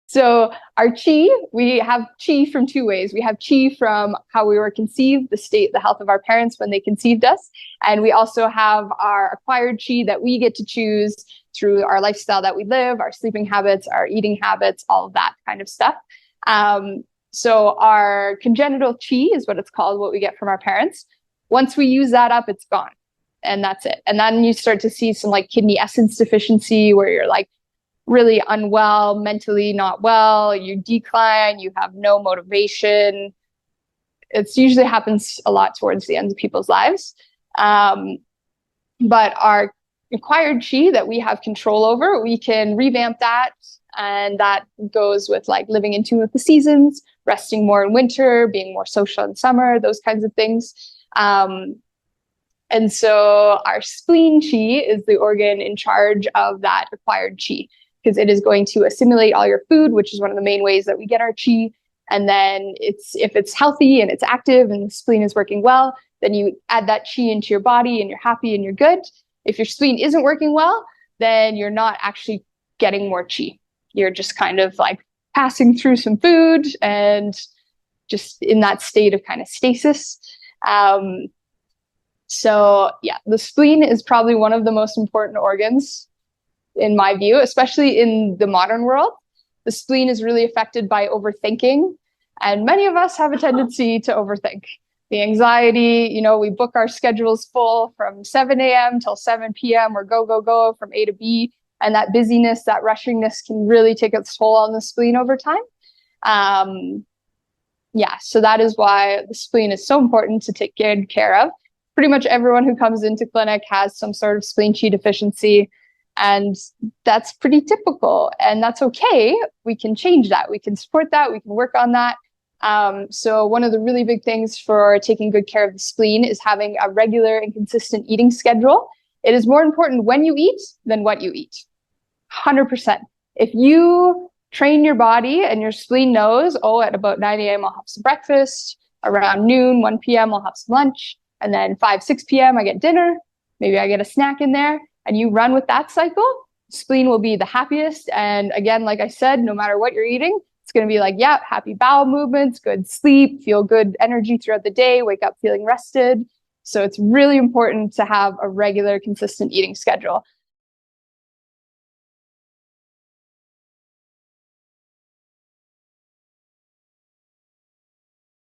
So our chi, we have chi from two ways. We have chi from how we were conceived, the health of our parents when they conceived us. And we also have our acquired chi that we get to choose through our lifestyle that we live, our sleeping habits, our eating habits, all of that kind of stuff. So our congenital chi is what it's called, what we get from our parents. Once we use that up, it's gone. And that's it. And then you start to see some like kidney essence deficiency where you're like really unwell, mentally not well, you decline, you have no motivation. It usually happens a lot towards the end of people's lives. But our acquired chi that we have control over, we can revamp that. And that goes with like living in tune with the seasons, resting more in winter, being more social in summer, those kinds of things. And so our spleen chi is the organ in charge of that acquired chi, because it is going to assimilate all your food, which is one of the main ways that we get our chi. And then if it's healthy and it's active and the spleen is working well, then you add that chi into your body and you're happy and you're good. If your spleen isn't working well, then you're not actually getting more chi. You're just kind of like passing through some food and just in that state of kind of stasis. So yeah, the spleen is probably one of the most important organs in my view, especially in the modern world. The spleen is really affected by overthinking. And many of us have a tendency to overthink. The anxiety, we book our schedules full from 7 a.m. till 7 p.m. or go from A to B. And that busyness, that rushingness can really take its toll on the spleen over time. So that is why the spleen is so important to take good care of. Pretty much everyone who comes into clinic has some sort of spleen chi deficiency. And that's pretty typical, and that's okay. We can change that. We can support that. We can work on that. So one of the really big things for taking good care of the spleen is having a regular and consistent eating schedule. It is more important when you eat than what you eat. 100%. If you train your body and your spleen knows, at about 9 a.m. I'll have some breakfast, around noon, 1 p.m. I'll have some lunch, and then 5, 6 p.m. I get dinner, maybe I get a snack in there, and you run with that cycle, spleen will be the happiest. And again, like I said, no matter what you're eating, it's going to be like, happy bowel movements, good sleep, feel good energy throughout the day, wake up feeling rested. So it's really important to have a regular, consistent eating schedule.